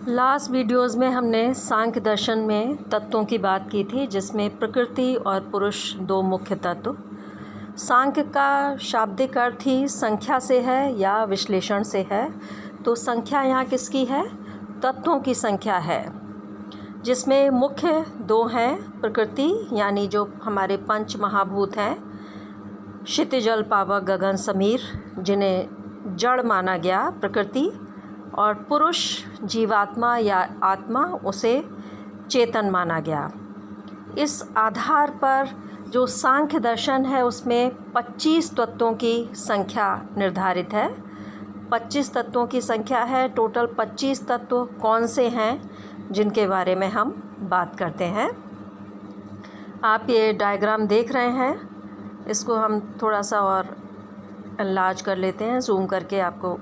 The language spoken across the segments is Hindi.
लास्ट वीडियोस में हमने सांख्य दर्शन में तत्वों की बात की थी, जिसमें प्रकृति और पुरुष दो मुख्य तत्व। सांख्य का शाब्दिक अर्थ ही संख्या से है या विश्लेषण से है। तो संख्या यहाँ किसकी है? तत्वों की संख्या है, जिसमें मुख्य दो हैं। प्रकृति यानी जो हमारे पंच महाभूत हैं, क्षितिज जल पावक गगन समीर, जिन्हें जड़ माना गया प्रकृति, और पुरुष जीवात्मा या आत्मा, उसे चेतन माना गया। इस आधार पर जो सांख्य दर्शन है उसमें 25 तत्वों की संख्या निर्धारित है। 25 तत्वों की संख्या है। टोटल 25 तत्व कौन से हैं जिनके बारे में हम बात करते हैं। आप ये डायग्राम देख रहे हैं, इसको हम थोड़ा सा और एनलार्ज कर लेते हैं, जूम करके आपको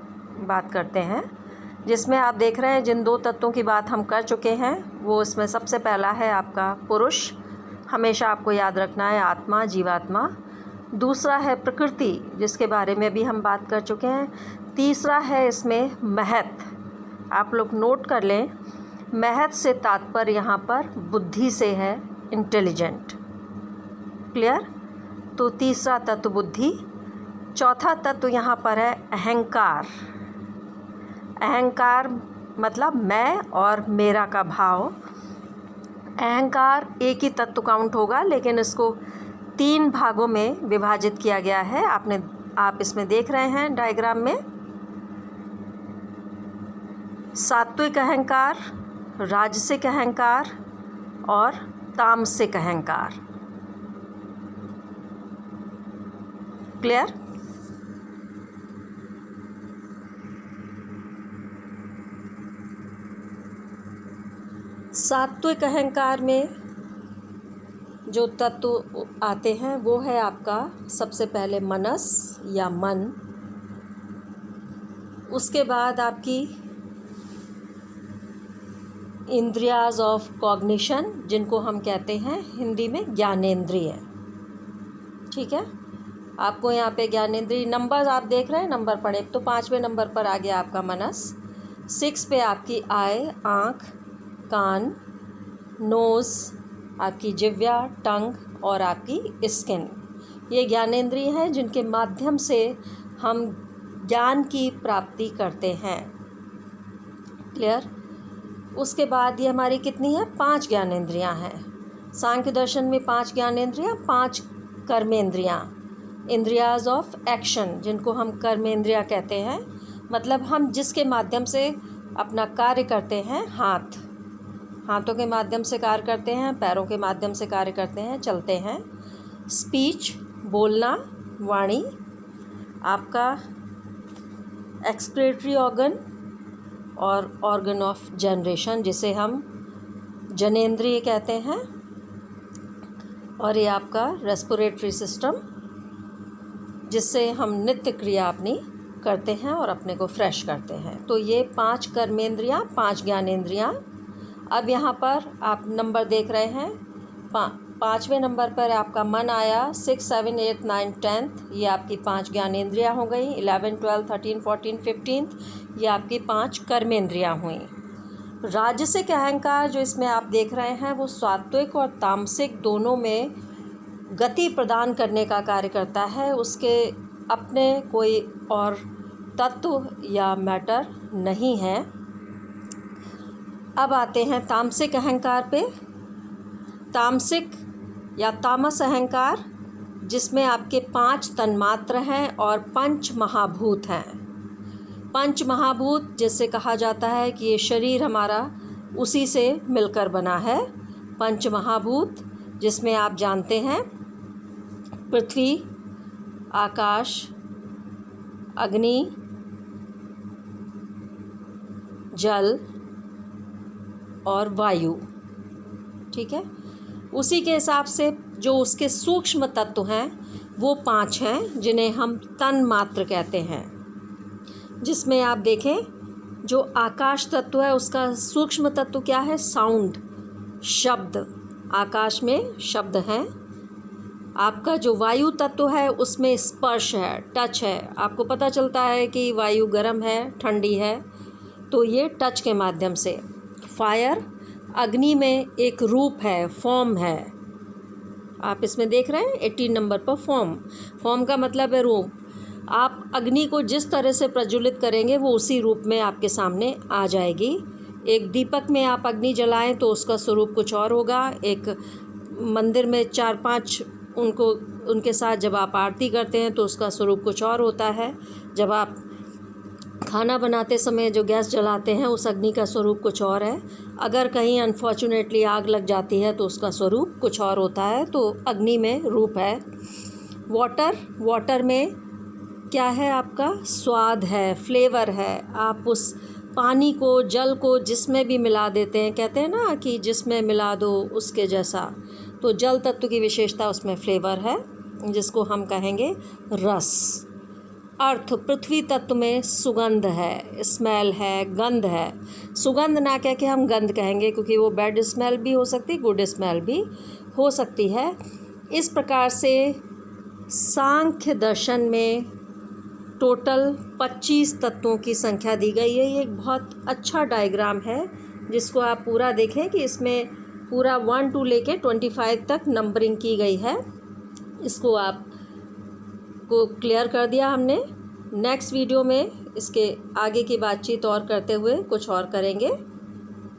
बात करते हैं। जिसमें आप देख रहे हैं जिन दो तत्वों की बात हम कर चुके हैं, वो इसमें सबसे पहला है आपका पुरुष, हमेशा आपको याद रखना है, आत्मा जीवात्मा। दूसरा है प्रकृति, जिसके बारे में भी हम बात कर चुके हैं। तीसरा है इसमें महत, आप लोग नोट कर लें। महत से तात्पर्य यहाँ पर बुद्धि से है, इंटेलिजेंट। क्लियर? तो तीसरा तत्व बुद्धि। चौथा तत्व यहाँ पर है अहंकार। अहंकार मतलब मैं और मेरा का भाव। अहंकार एक ही तत्व काउंट होगा, लेकिन इसको 3 भागों में विभाजित किया गया है। आप इसमें देख रहे हैं डायग्राम में। सात्विक अहंकार, राजसिक अहंकार और तामसिक अहंकार। क्लियर? सात्विक अहंकार में जो तत्व आते हैं वो है आपका सबसे पहले मनस या मन। उसके बाद आपकी इंद्रियाज ऑफ कॉग्निशन, जिनको हम कहते हैं हिंदी में ज्ञानेंद्रिय। ठीक है, आपको यहाँ पे ज्ञानेंद्रिय नंबर आप देख रहे हैं, नंबर पढ़े तो 5वें नंबर पर आ गया आपका मनस। 6 पे आपकी आई, आँख, कान, नोज़, आपकी जिह्वा, टंग और आपकी स्किन। ये ज्ञानेंद्रिय हैं जिनके माध्यम से हम ज्ञान की प्राप्ति करते हैं। क्लियर? उसके बाद ये हमारी कितनी है? 5 ज्ञानेंद्रियाँ हैं। सांख्य दर्शन में 5 ज्ञानेंद्रियाँ, 5 कर्मेंद्रियाँ, इंद्रियाज ऑफ एक्शन, जिनको हम कर्मेंद्रियाँ कहते हैं। मतलब हम जिसके माध्यम से अपना कार्य करते हैं। हाथों के माध्यम से कार्य करते हैं, पैरों के माध्यम से कार्य करते हैं, चलते हैं। स्पीच, बोलना, वाणी, आपका एक्सक्रीटरी ऑर्गन और ऑर्गन ऑफ जनरेशन, जिसे हम जनेंद्रिय कहते हैं। और ये आपका रेस्पिरेटरी सिस्टम, जिससे हम नित्य क्रिया अपनी करते हैं और अपने को फ्रेश करते हैं। तो ये 5 कर्मेंद्रियाँ, 5 ज्ञानेंद्रियाँ। अब यहाँ पर आप नंबर देख रहे हैं, 5वें नंबर पर आपका मन आया। 6, 7, 8, 9, 10 ये आपकी 5 ज्ञानेंद्रियाँ हो गई। 11, 12, 13, 14, 15 ये आपकी 5 कर्मेंद्रियाँ हुई। राजसिक अहंकार जो इसमें आप देख रहे हैं, वो सात्विक और तामसिक दोनों में गति प्रदान करने का कार्य करता है। उसके अपने कोई और तत्व या मैटर नहीं है। अब आते हैं तामसिक अहंकार पे। तामसिक या तामस अहंकार, जिसमें आपके 5 तन्मात्र हैं और 5 महाभूत हैं। 5 महाभूत जिससे कहा जाता है कि ये शरीर हमारा उसी से मिलकर बना है। 5 महाभूत जिसमें आप जानते हैं पृथ्वी, आकाश, अग्नि, जल और वायु। ठीक है, उसी के हिसाब से जो उसके सूक्ष्म तत्व हैं वो 5 हैं, जिन्हें हम तन मात्र कहते हैं। जिसमें आप देखें, जो आकाश तत्व है उसका सूक्ष्म तत्व क्या है? साउंड, शब्द। आकाश में शब्द हैं। आपका जो वायु तत्व है उसमें स्पर्श है, टच है। आपको पता चलता है कि वायु गर्म है, ठंडी है, तो ये टच के माध्यम से। फायर, अग्नि में एक रूप है, फॉर्म है। आप इसमें देख रहे हैं 18 नंबर पर फॉर्म का मतलब है रूप। आप अग्नि को जिस तरह से प्रज्वलित करेंगे वो उसी रूप में आपके सामने आ जाएगी। एक दीपक में आप अग्नि जलाएं तो उसका स्वरूप कुछ और होगा। एक मंदिर में 4-5 उनके साथ जब आप आरती करते हैं तो उसका स्वरूप कुछ और होता है। जब आप खाना बनाते समय जो गैस जलाते हैं उस अग्नि का स्वरूप कुछ और है। अगर कहीं अनफॉर्चुनेटली आग लग जाती है तो उसका स्वरूप कुछ और होता है। तो अग्नि में रूप है। वाटर में क्या है, आपका स्वाद है, फ्लेवर है। आप उस पानी को, जल को जिसमें भी मिला देते हैं, कहते हैं ना कि जिसमें मिला दो उसके जैसा, तो जल तत्व की विशेषता उसमें फ्लेवर है, जिसको हम कहेंगे रस। अर्थ, पृथ्वी तत्व में सुगंध है, स्मेल है, गंध है। सुगंध ना कह के हम गंध कहेंगे, क्योंकि वो बैड स्मेल भी हो सकती है, गुड स्मेल भी हो सकती है। इस प्रकार से सांख्य दर्शन में टोटल 25 तत्वों की संख्या दी गई है। ये एक बहुत अच्छा डायग्राम है, जिसको आप पूरा देखें कि इसमें पूरा 1 to लेके 25 तक नंबरिंग की गई है। इसको आप को क्लियर कर दिया हमने। नेक्स्ट वीडियो में इसके आगे की बातचीत और करते हुए कुछ और करेंगे।